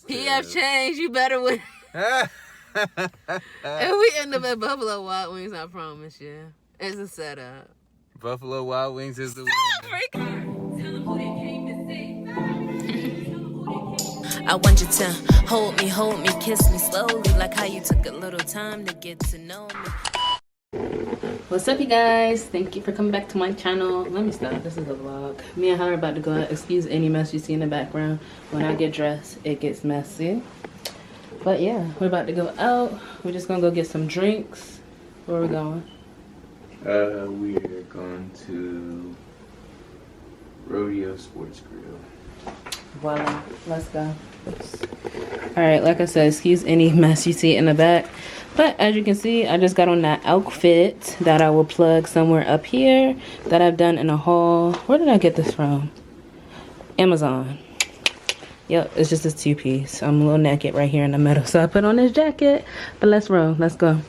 He have changed. You better win. And we end up at Buffalo Wild Wings, I promise you. It's a setup. Buffalo Wild Wings is the winner. I want you to hold me, kiss me slowly, like how you took a little time to get to know me. What's up, you guys? Thank you for coming back to my channel. Let me stop. This is a vlog. Me and her are about to go out. Excuse any mess you see in the background. When I get dressed, it gets messy. But yeah, we're about to go out. We're just gonna go get some drinks. Where are we going? We are going to Rodeo Sports Grill. Voila, let's go. All right, like I said, excuse any mess you see in the back. But as you can see, I just got on that outfit that I will plug somewhere up here that I've done in a haul. Where did I get this from? Amazon. Yep, it's just this two-piece. I'm a little naked right here in the middle, so I put on this jacket. But let's roll. Let's go.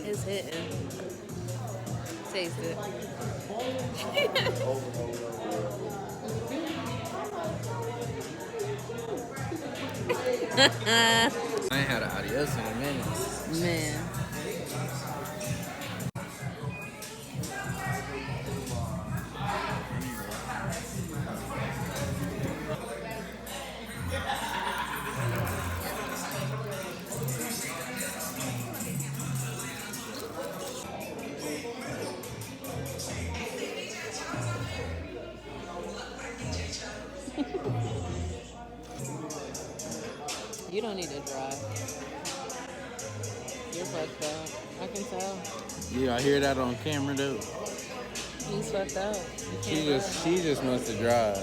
It's hitting. Taste it. I ain't had an adios in a minute. Man. You don't need to drive. You're fucked up. I can tell. Yeah, I hear that on camera though. He's fucked up. She just must have drive.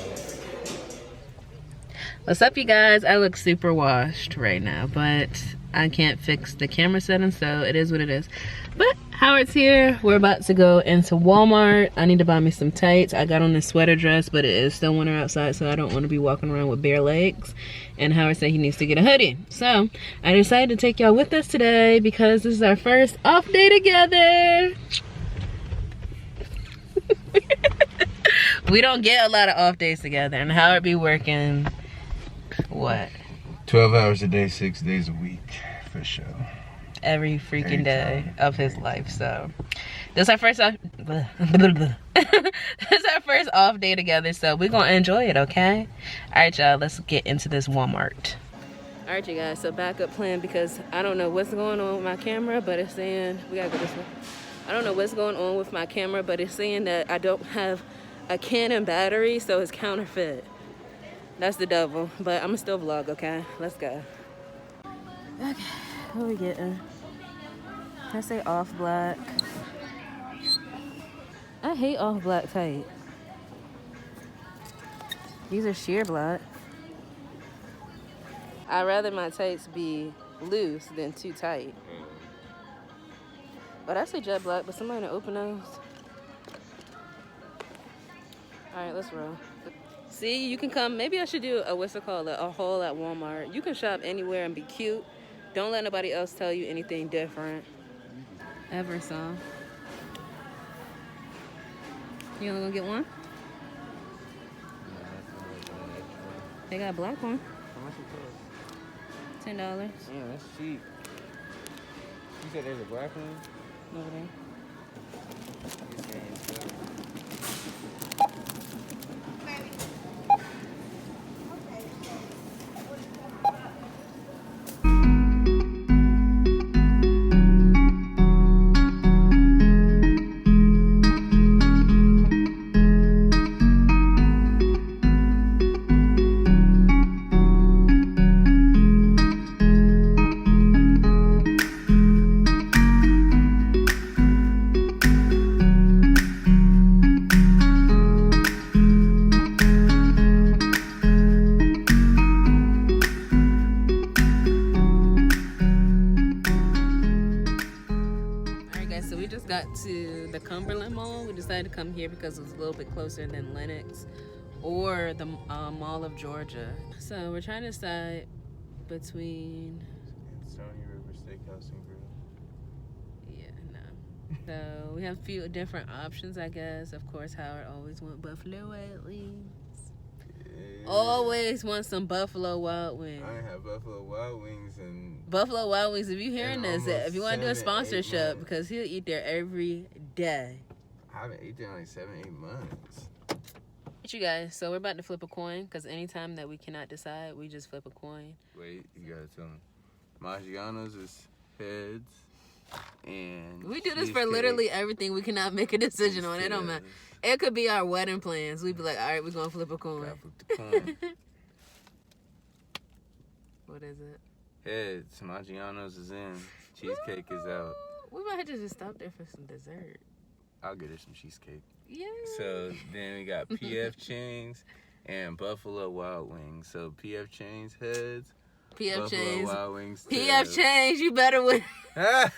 What's up, you guys? I look super washed right now, but I can't fix the camera setting, so it is what it is. But Howard's here. We're about to go into Walmart. I need to buy me some tights. I got on this sweater dress, but it is still winter outside, so I don't want to be walking around with bare legs. And Howard said he needs to get a hoodie. So I decided to take y'all with us today because this is our first off day together. We don't get a lot of off days together, and Howard be working, what? 12 hours a day, 6 days a week, for sure. Every freaking day of his life. So this is our first off this is our first off day together, so we're gonna enjoy it, okay? All right, y'all, let's get into this Walmart. All right, you guys, so backup plan, because I don't know what's going on with my camera, but it's saying we gotta go this way. I don't know what's going on with my camera, but it's saying that I don't have a Canon battery, so it's counterfeit. That's the devil, but I'm gonna still vlog, okay? Let's go. Okay, what are we getting? I say off black. I hate off black tight. These are sheer black. I'd rather my tights be loose than too tight. But I say jet black, but somebody to open those. All right, let's roll. See, you can come. Maybe I should do a what's it called, a haul at Walmart. You can shop anywhere and be cute. Don't let nobody else tell you anything different. Ever so. You only gonna get one? They got a black one. How much it cost? $10. Yeah, that's cheap. You said there's a black one? Over there. To the Cumberland Mall. We decided to come here because it was a little bit closer than Lenox or the Mall of Georgia. So we're trying to decide between. Stony River Steakhouse and Grill. Yeah, no. So we have a few different options, I guess. Of course, Howard always want Buffalo Wild Wings. Yeah. Always want some Buffalo Wild Wings. I ain't had Buffalo Wild Wings and Buffalo Wild Wings, if you hearing this, if you want to do a 7, 8 sponsorship, months. because he'll eat there every day. I haven't eaten there in like 7, 8 months. You guys, so we're about to flip a coin, because anytime that we cannot decide, we just flip a coin. Wait, you gotta tell me. Maggiano's is heads, and We do this for cheesecake literally everything we cannot make a decision is on. It don't matter. tails. It could be our wedding plans. We'd be like, all right, we're going to flip a coin. Gotta flip the coin. What is it? Heads, Maggiano's is in. Cheesecake is out. We might have to just stop there for some dessert. I'll get her some cheesecake. Yeah. So then we got PF Chang's and Buffalo Wild Wings. So PF Chang's heads, PF Buffalo Chang's. Wild Wings PF tails. Change, you better win. If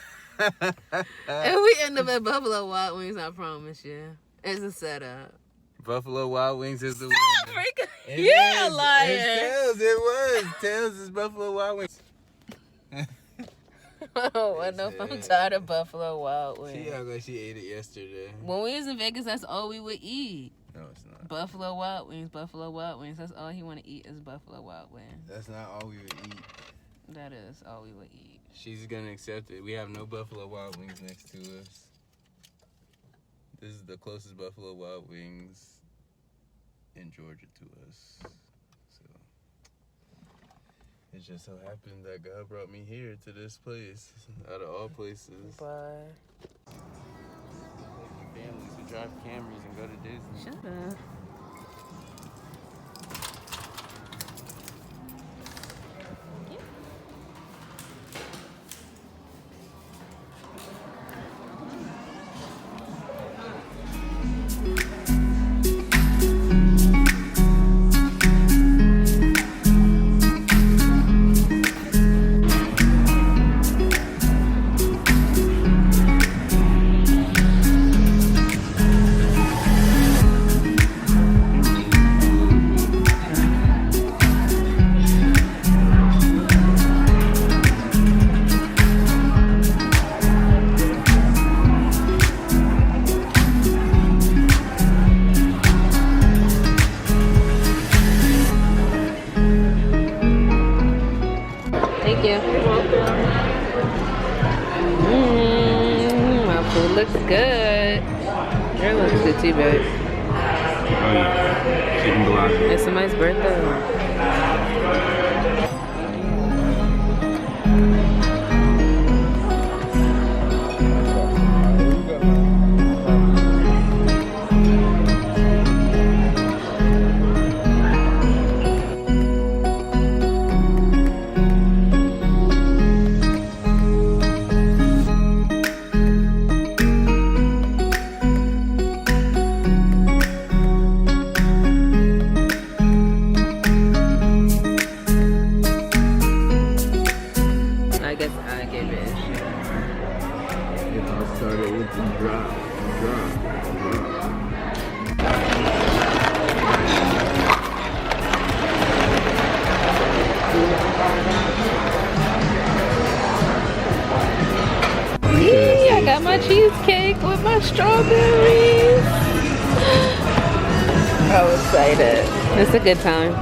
we end up at Buffalo Wild Wings, I promise you. It's a setup. Buffalo Wild Wings is the winner. Freaking, It you're a is. liar. It's Tails. It was. Tails is Buffalo Wild Wings. Oh, I know if I'm tired of Buffalo Wild She Wings. act like she ate it yesterday. When we was in Vegas, that's all we would eat. No, it's not. Buffalo Wild Wings, Buffalo Wild Wings. That's all he want to eat is Buffalo Wild Wings. That's not all we would eat. That is all we would eat. She's gonna accept it. We have no Buffalo Wild Wings next to us. This is the closest Buffalo Wild Wings in Georgia to us. So it just so happened that God brought me here to this place, out of all places. Bye. Families who drive Camrys and go to Disney. Shut up. Thank you. My food looks good. Your looks good too, babe. Oh yeah, chicken gelato. It's somebody's birthday. I guess I gave it. It all started with the drop. Yee, I got my cheesecake with my strawberries. I'm excited. It's a good time.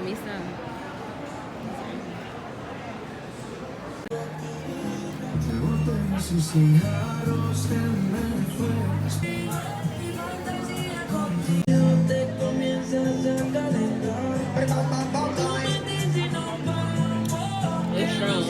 me some. It's strong.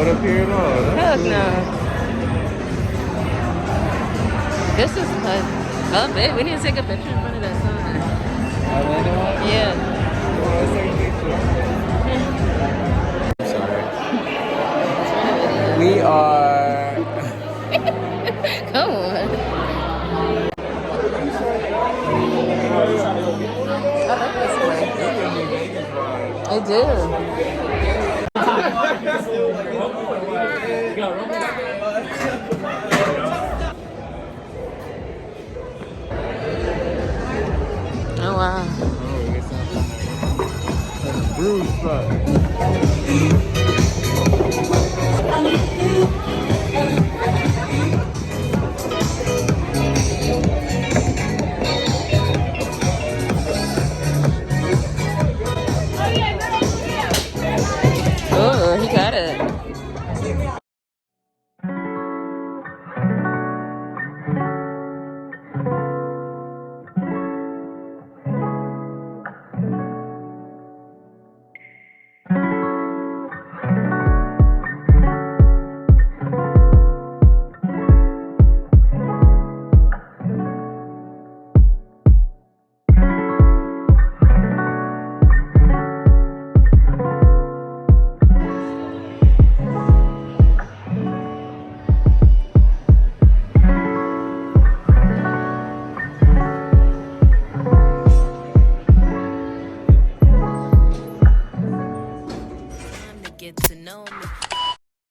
Up here at all. Heck no. This is like, oh, babe, we need to take a picture in front of that sign. Yeah. Sorry. We are. Come on. I like this place. I do. Oh wow. Bruce truck. Oh, he got it. Get to know me.